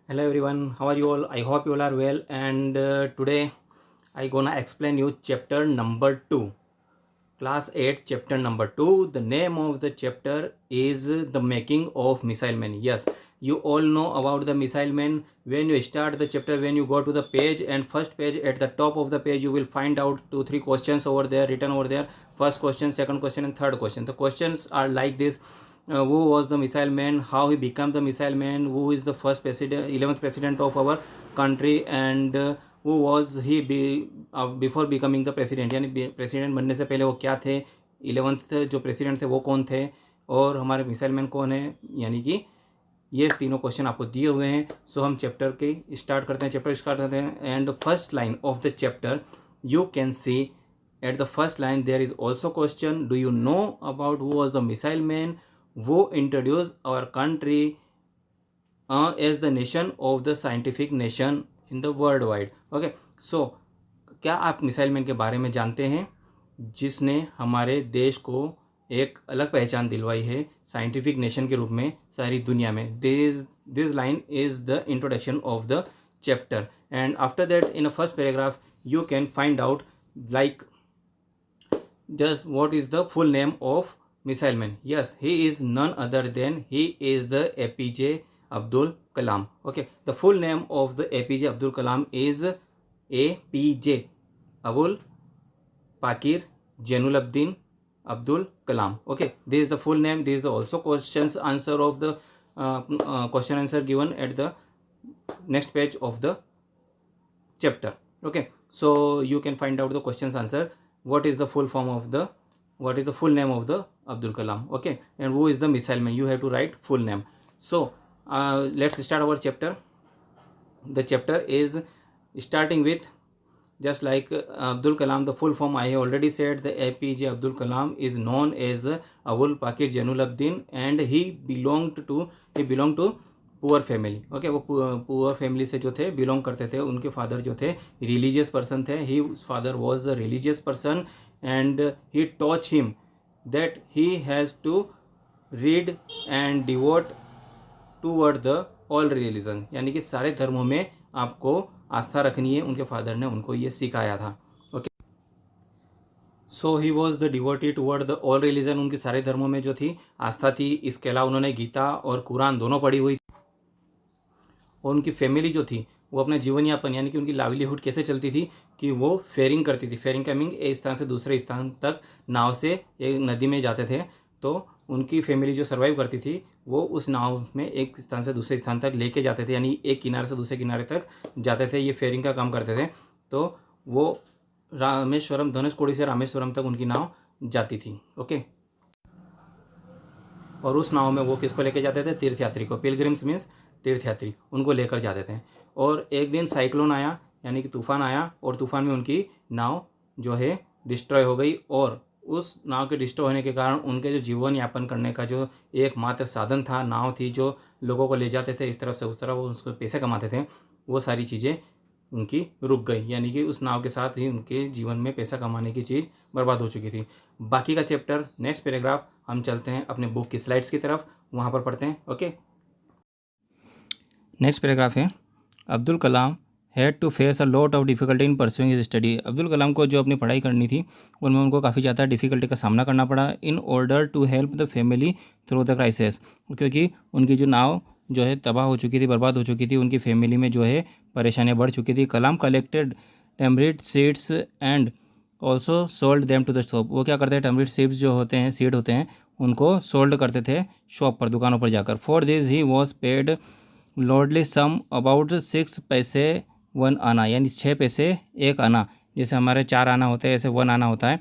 Hello everyone, how are you all? I hope you all are well. And today I gonna explain you chapter number 2, class 8, chapter number 2. The name of the chapter is the making of missile man. Yes, you all know about the missile man. When you start the chapter, when you go to the page, and first page, at the top of the page you will find out 2-3 questions over there, written over there. First question, second question, and third question. The questions are like this: who was the missile man, how he became the missile man, who is the first president, 11th president of our country, and who was he before becoming the president, यानी president बनने से पहले वो क्या थे, 11th जो president थे वो कौन थे, और हमारे मिसाइल मैन कौन है। यानी कि ये तीनों क्वेश्चन आपको दिए हुए हैं। सो हम चैप्टर के स्टार्ट करते हैं। And first line of the chapter you can see at the first line there is also question, do you know about who was the missile man, वो introduce our country as the nation of the scientific nation in the world wide. Okay, so क्या आप missile man के बारे में जानते हैं, जिसने हमारे देश को एक अलग पहचान दिलवाई है साइंटिफिक नेशन के रूप में सारी दुनिया में। This line is the introduction of the chapter, and after that in a first paragraph you can find out like just what is the full name of missile man. Yes, he is none other than he is the APJ Abdul Kalam. Okay, the full name of the APJ Abdul Kalam is APJ Abul Pakir Jainuluddin Abdul Kalam. Okay, this is the full name. This is the also questions answer of the question answer given at the next page of the chapter. Okay, so you can find out the questions answer. What is the full name of the Abdul Kalam? Okay, and who is the missile man? You have to write full name. So let's start our chapter. The chapter is starting with just like Abdul Kalam. The full form I have already said. The APJ Abdul Kalam is known as Abul Pakir Jainuluddin, and he belonged to poor family. Okay, वो poor family से जो थे belong करते थे। उनके father जो थे religious person थे। He father was a religious person and he taught him that he has to read and devote toward the all religion, यानी कि सारे धर्मों में आपको आस्था रखनी है। उनके फादर ने उनको ये सिखाया था। Okay, so he was the devotee toward the all religion. उनकी सारे धर्मों में जो थी आस्था थी। इसके अलावा उन्होंने गीता और कुरान दोनों पढ़ी हुई। और उनकी फैमिली जो थी वो अपना जीवन यापन, यानी कि उनकी लाइवलीहुड कैसे चलती थी कि वो फेयरिंग करती थी। फेयरिंग का मीनिंग एक स्थान से दूसरे स्थान तक नाव से एक नदी में जाते थे। तो उनकी फैमिली जो सर्वाइव करती थी वो उस नाव में एक स्थान से दूसरे स्थान तक लेके जाते थे, यानी एक किनारे से दूसरे किनारे तक जाते थे। ये फेयरिंग का काम करते थे। तो वो रामेश्वरम, धनुषकोडी से रामेश्वरम तक उनकी नाव जाती थी। ओके, और उस नाव में वो किसको लेके जाते थे? तीर्थयात्री को। पिलग्रिम्स मीन्स तीर्थयात्री, उनको लेकर जाते थे। और एक दिन साइक्लोन आया, यानी कि तूफान आया, और तूफान में उनकी नाव जो है डिस्ट्रॉय हो गई। और उस नाव के डिस्ट्रॉय होने के कारण उनके जो जीवन यापन करने का जो एकमात्र साधन था, नाव थी जो लोगों को ले जाते थे इस तरफ से उस तरफ, वो उसको पैसे कमाते थे, वो सारी चीज़ें उनकी रुक गई। यानी कि उस नाव के साथ ही उनके जीवन में पैसा कमाने की चीज़ बर्बाद हो चुकी थी। बाकी का चैप्टर नेक्स्ट पैराग्राफ हम चलते हैं अपने बुक की स्लाइड्स की तरफ, वहाँ पर पढ़ते हैं। ओके, नेक्स्ट पैराग्राफ है Abdul Kalam had to face a lot of difficulty in pursuing his study. Abdul Kalam को जो अपनी पढ़ाई करनी थी उनमें उनको काफ़ी ज़्यादा डिफ़िकल्टी का सामना करना पड़ा in order to help the family through the crisis, क्योंकि उनकी जो नाव जो है तबाह हो चुकी थी, बर्बाद हो चुकी थी। उनकी फैमिली में जो है परेशानियाँ बढ़ चुकी थी। Kalam collected tamarind seeds and also sold them to the shop. वो क्या करते हैं, टैमरिड सीड्स जो होते हैं, सीड होते हैं, उनको सोल्ड करते थे शॉप पर, दुकानों पर जाकर। For this he was paid lordly sum about 6 पैसे 1 आना, यानी 6 पैसे 1 आना। जैसे हमारे 4 आना होते हैं ऐसे 1 आना होता है,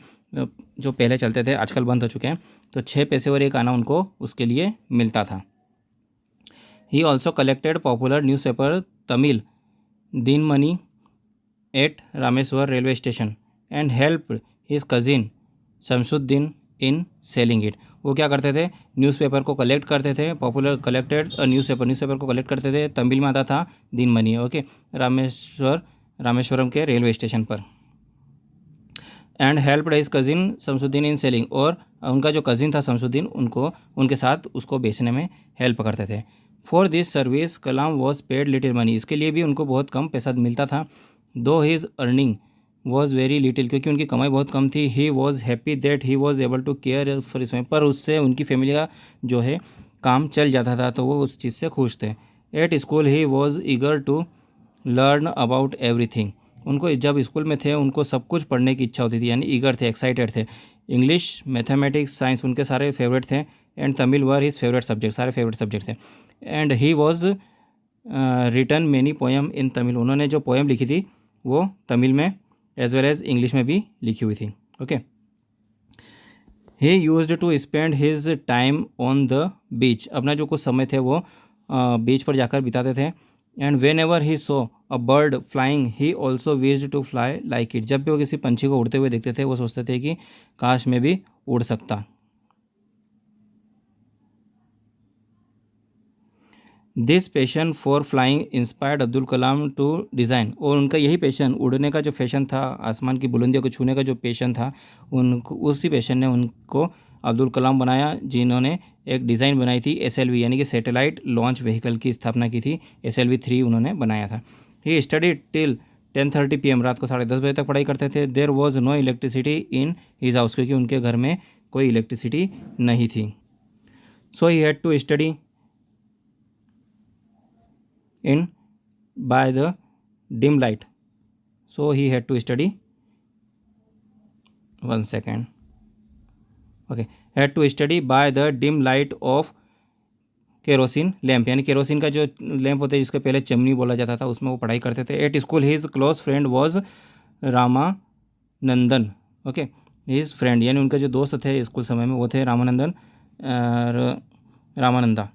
जो पहले चलते थे, आजकल बंद हो चुके हैं। तो 6 पैसे और 1 आना उनको उसके लिए मिलता था। He also collected popular newspaper Tamil Dinamani at Rameshwar railway station and help his cousin Shamsuddin in selling it. वो क्या करते थे, न्यूज़पेपर को कलेक्ट करते थे। पॉपुलर कलेक्टेड न्यूज़पेपर को कलेक्ट करते थे। तमिल में आता था दिनमणि। ओके, रामेश्वरम के रेलवे स्टेशन पर। And helped his cousin Shamsuddin in selling, और उनका जो कज़िन था शमसुद्दीन, उनके साथ उसको बेचने में हेल्प करते थे। For this service Kalam was paid little money, इसके लिए भी उनको बहुत कम पैसा मिलता था. Though his earning was very little, क्योंकि उनकी कमाई बहुत कम थी. He was happy that he was able to care for his family, पर उससे उनकी फैमिली का जो है काम चल जाता था, तो वो उस चीज़ से खुश थे. At school he was eager to learn about everything, उनको जब स्कूल में थे उनको सब कुछ पढ़ने की इच्छा होती थी, यानी ईगर थे, एक्साइटेड थे. इंग्लिश, मैथमेटिक्स, साइंस उनके सारे फेवरेट थे. And Tamil were his favourite subject, सारे फेवरेट सब्जेक्ट थे. And he was written many poem in Tamil, उन्होंने जो पोएम लिखी थी वो तमिल में एज वेल एज इंग्लिश में भी लिखी हुई थी. Okay. He used to spend his time on the beach, अपना जो कुछ समय थे वो बीच पर जाकर बिताते थे. And whenever he saw a bird flying he also wished to fly like it, जब भी वो किसी पंछी को उड़ते हुए देखते थे वो सोचते थे कि काश मैं भी उड़ सकता. This passion for flying inspired Abdul Kalam to design, और उनका यही पैशन, उड़ने का जो पैशन था, आसमान की बुलंदियों को छूने का जो पैशन था, उनको उसी पैशन ने उनको अब्दुल कलाम बनाया, जिन्होंने एक डिज़ाइन बनाई थी SLV यानी कि सैटेलाइट लॉन्च व्हीकल की स्थापना की थी. SLV-3 उन्होंने बनाया था. ही स्टडी टिल 10:30 PM, रात को 10:30 बजे तक पढ़ाई करते थे. There was no electricity in his house, क्योंकि उनके घर में कोई इलेक्ट्रिसिटी नहीं थी. So he had to study in by the dim light, so he had to study, one second, okay, had to study by the dim light of kerosene lamp, यानी kerosene का जो लैम्प होता है जिसको पहले chimney बोला जाता था, उसमें वो पढ़ाई करते थे. At school his close friend was Ramanandan, okay, his friend यानी उनके जो दोस्त थे स्कूल समय में वो थे Ramanandan, Ramananda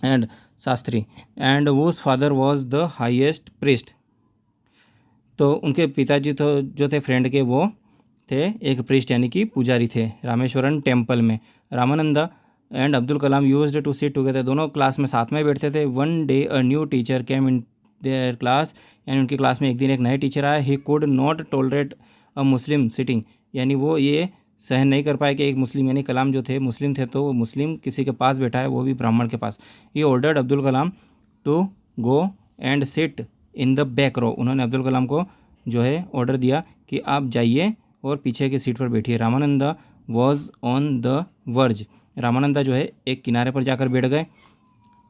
and Shastri. And whose father was the highest priest, तो उनके पिताजी तो जो थे फ्रेंड के वो थे एक प्रीस्ट यानी कि पुजारी थे रामेश्वरन टेम्पल में. Ramananda and Abdul Kalam used to sit together, दोनों क्लास में साथ में बैठते थे. One day a new teacher came in their class, यानी उनकी क्लास में एक दिन एक नए टीचर आया. He could not tolerate a Muslim sitting, यानी वो ये सहन नहीं कर पाए कि एक मुस्लिम, यानी कलाम जो थे मुस्लिम थे, तो वो मुस्लिम किसी के पास बैठा है, वो भी ब्राह्मण के पास. He ordered Abdul Kalam to go and sit in the back row, उन्होंने अब्दुल कलाम को जो है ऑर्डर दिया कि आप जाइए और पीछे की सीट पर बैठिए. Ramananda was on the verge, Ramananda जो है एक किनारे पर जाकर बैठ गए.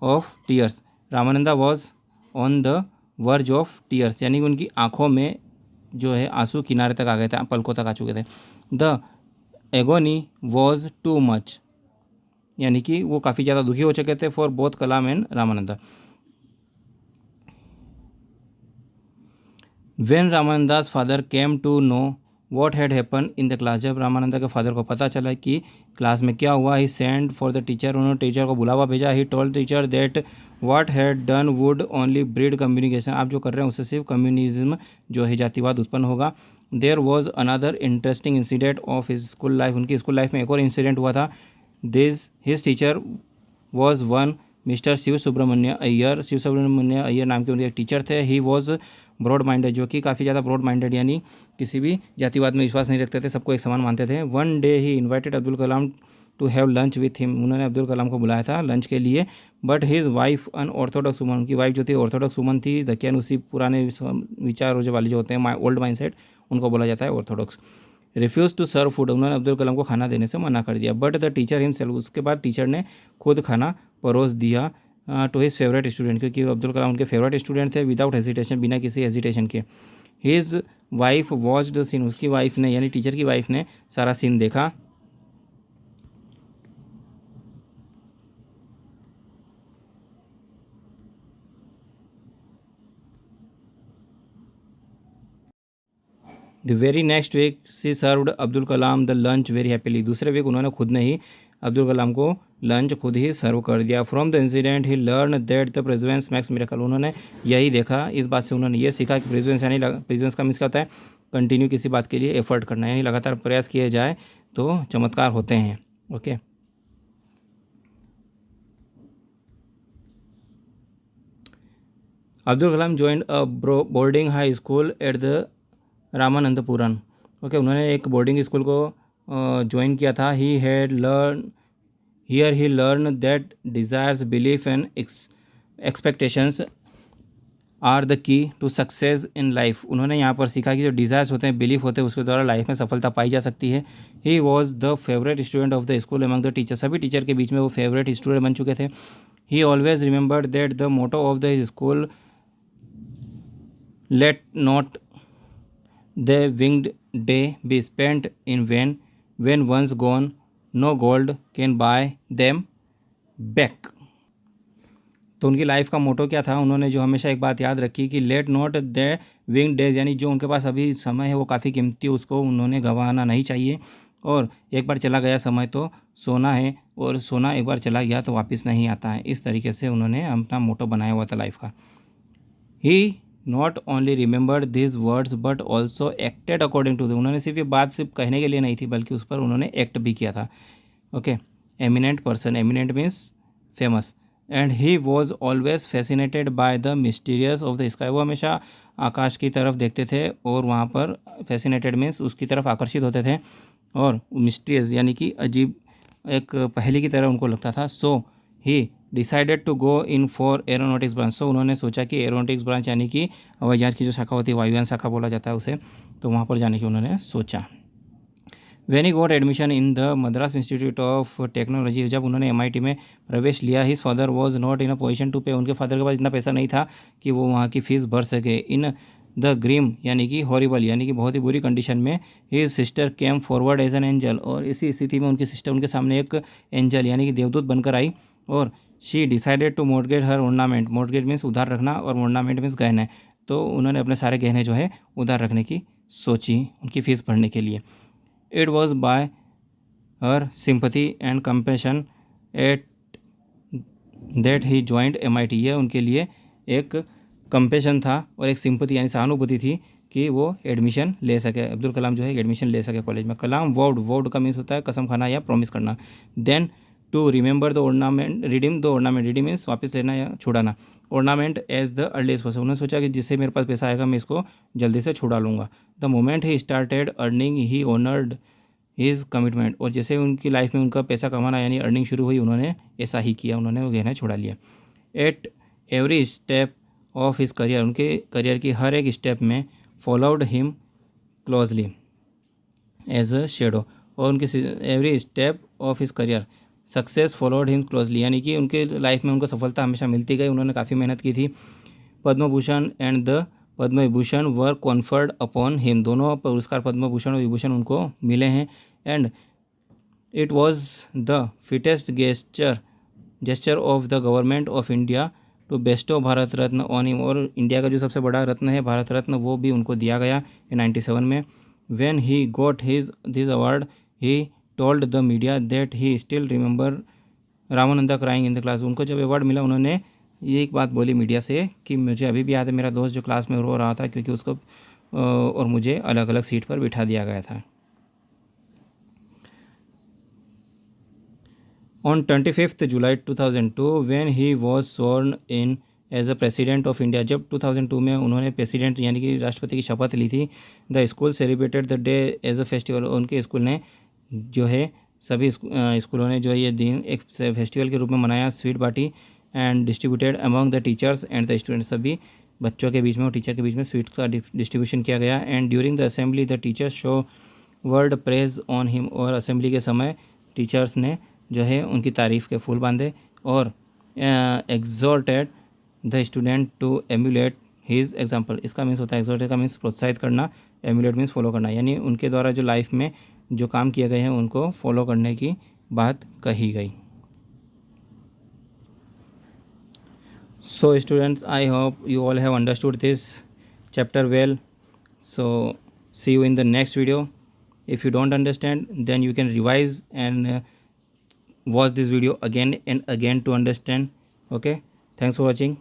Of tears, Ramananda was on the verge of tears, यानी उनकी आँखों में जो है आंसू किनारे तक आ गए थे, पलकों तक आ चुके थे. The agony was too much, यानी कि वो काफ़ी ज़्यादा दुखी हो चुके थे for both Kalam and Ramananda. When Ramananda's father came to know what had happen in the class, जब रामानंदा के फादर को पता चला कि क्लास में क्या हुआ, ही सेंड फॉर द टीचर, उन्होंने टीचर को बुलावा भेजा. He told teacher that what had done would only breed communication, आप जो कर रहे हैं उससे सिर्फ कम्युनिज्म जो है जातिवाद उत्पन्न होगा. There was another interesting incident of his school life, उनकी स्कूल लाइफ में एक और इंसिडेंट हुआ था. This his teacher was one mister Shiva Subramania Iyer, Shiva Subramania Iyer नाम के उनके एक टीचर थे. ही वॉज ब्रॉड माइंडेड, जो कि काफ़ी ज़्यादा ब्रॉड माइंडेड, यानी किसी भी जातिवाद में विश्वास नहीं रखते थे, सबको एक समान मानते थे. One day he invited Abdul Kalam to have lunch with him, उन्होंने अब्दुल कलाम को बुलाया था लंच के लिए. But his wife an orthodox woman, उनकी वाइफ जो थी ऑर्थोडॉक्स वुमन थी. दकियानुसी, पुराने विचार वाले जो होते हैं, ओल्ड माइंडसेट, उनको बोला जाता है orthodox. Refuse to serve food, उन्होंने अब्दुल कलाम को खाना देने से मना कर दिया. बट द टीचर हिमसेल्फ, उसके बाद टीचर ने खुद खाना परोस दिया टू हिज फेवरेट स्टूडेंट, क्योंकि अब्दुल कलाम उनके फेवरेट स्टूडेंट थे. विदाउट हेजिटेशन, बिना किसी हेजिटेशन के. His wife watch the scene, उसकी वाइफ ने यानी टीचर की वाइफ ने सारा सीन देखा. The very next week she served Abdul Kalam the lunch very happily, दूसरे वीक उन्होंने खुद ने ही अब्दुल कलाम को लंच खुद ही सर्व कर दिया. From the incident he learn that the presence max miracle, उन्होंने यही देखा, इस बात से उन्होंने ये सीखा कि प्रेजेंस यानी प्रेजेंस का मीन्स क्या होता है, कंटिन्यू किसी बात के लिए एफर्ट करना, यानी लगातार प्रयास किए जाए तो चमत्कार होते हैं. Okay. Abdul Kalam joined a boarding high school at the Ramanandapuram, okay, उन्होंने एक बोर्डिंग स्कूल को ज्वाइन किया था. He Here he learned that desires, belief and expectations are the key to success in life. उन्होंने यहाँ पर सीखा कि जो डिज़ायर्स होते हैं, बिलीफ होते हैं, उसके द्वारा लाइफ में सफलता पाई जा सकती है। He was the favourite student of the school among the teacher. सभी टीचर के बीच में वो फेवरेट स्टूडेंट बन चुके थे। He always remembered that the motto of the school let not the winged day be spent in vain once gone no gold can buy them back. तो उनकी लाइफ का मोटो क्या था, उन्होंने जो हमेशा एक बात याद रखी कि late not the wing days, यानी जो उनके पास अभी समय है वो काफ़ी कीमती है, उसको उन्होंने गंवाना नहीं चाहिए। और एक बार चला गया समय तो सोना है, और सोना एक बार चला गया तो वापस नहीं आता है। इस तरीके से उन्होंने अपना मोटो बनाया हुआ था लाइफ का। He not only remembered this words but also acted according to the. उन्होंने सिर्फ ये बात सिर्फ कहने के लिए नहीं थी, बल्कि उस पर उन्होंने एक्ट भी किया था। Okay, eminent person, eminent means famous. And he was always fascinated by the mysterious of the sky. वो हमेशा आकाश की तरफ देखते थे और वहाँ पर फैसिनेटेड मीन्स उसकी तरफ आकर्षित होते थे, और मिस्टीरियस यानी कि अजीब एक पहेली की तरह उनको लगता था। So he decided to go in for aeronautics branch. So उन्होंने सोचा कि एरोनॉटिक्स ब्रांच यानी कि हवाई जहाज की जो शाखा होती है, वायुयान शाखा बोला जाता है उसे, तो वहाँ पर जाने की उन्होंने सोचा। When he got admission in the Madras Institute of Technology, जब उन्होंने MIT में प्रवेश लिया, his father was not in a position to pay। उनके फादर के पास इतना पैसा नहीं था कि वो वहाँ की फ़ीस भर सके। इन द ग्रीम यानी कि हॉरिबल यानी कि बहुत ही बुरी कंडीशन में, his sister came forward as an angel. और इसी स्थिति में उनकी सिस्टर उनके सामने एक एंजल यानी कि देवदूत बनकर आई, और she decided to mortgage her ornament. Mortgage means उधार रखना, और ऑर्नामेंट मीन्स गहने। तो उन्होंने अपने सारे गहने जो है उधार रखने की सोची उनकी फ़ीस भरने के लिए। It was by her sympathy and compassion at that he joined MIT। यह उनके लिए एक कंपेशन था और एक सिंपति यानी सहानुभूति थी कि वो एडमिशन ले सके, अब्दुल कलाम जो है एडमिशन ले सके कॉलेज में। कलाम वोड का मीन्स होता है कसम खाना या प्रॉमिस करना। Then to remember the ornament, redeem the ornament, redeem means वापस लेना या छुड़ाना, ornament as the earliest possible. उन्होंने सोचा कि जिससे मेरे पास पैसा आएगा मैं इसको जल्दी से छुड़ा लूँगा। The moment he started earning he honoured his commitment. और जैसे उनकी लाइफ में उनका पैसा कमाना यानी अर्निंग शुरू हुई, उन्होंने ऐसा ही किया, उन्होंने वो गहना छुड़ा लिया। At every step of his career, उनके करियर की हर एक स्टेप में followed him closely as a shadow. और उनकी every step of his career success followed him closely, यानी कि उनके लाइफ में उनको सफलता हमेशा मिलती गई, उन्होंने काफ़ी मेहनत की थी। Padma Bhushan and the Padma Vibhushan were conferred upon him. दोनों पुरस्कार पद्म भूषण और विभूषण उनको मिले हैं। And it was the fittest gesture of the government of India to bestow Bharat Ratna on him. और इंडिया का जो सबसे बड़ा रत्न है भारत रत्न, वो भी उनको दिया गया 97 में। When he got this award he told the media that he still remember Ramananda crying in the class. उनको जब अवार्ड मिला उन्होंने ये एक बात बोली मीडिया से कि मुझे अभी भी याद है मेरा दोस्त जो क्लास में रो रहा था क्योंकि उसको और मुझे अलग अलग सीट पर बिठा दिया गया था। On 25 July 2002 when he was sworn in as a president of India. जब 2002 में उन्होंने प्रेसिडेंट यानी कि राष्ट्रपति की शपथ ली थी, the school celebrated the day as a festival. उनके स्कूल ने जो है सभी स्कूलों ने जो ये दिन एक फेस्टिवल के रूप में मनाया, स्वीट बाटी and distributed among the teachers and the students. सभी बच्चों के बीच में और टीचर के बीच में स्वीट का डिस्ट्रीब्यूशन किया गया। And during the assembly the teachers show word praise on him. और असेंबली के समय टीचर्स ने जो है उनकी तारीफ़ के फूल बांधे और exhorted the student to emulate his example. इसका मीन्स होता है, एग्जॉर्टेड का मीन्स प्रोत्साहित करना, एम्यूलेट मीन्स फॉलो करना, यानी उनके द्वारा जो लाइफ में जो काम किए गए हैं उनको फॉलो करने की बात कही गई। So students, I hope you all have understood this chapter well. So see you in the next video. If you don't understand, then you can revise and watch this video again and again to understand. Okay, thanks for watching.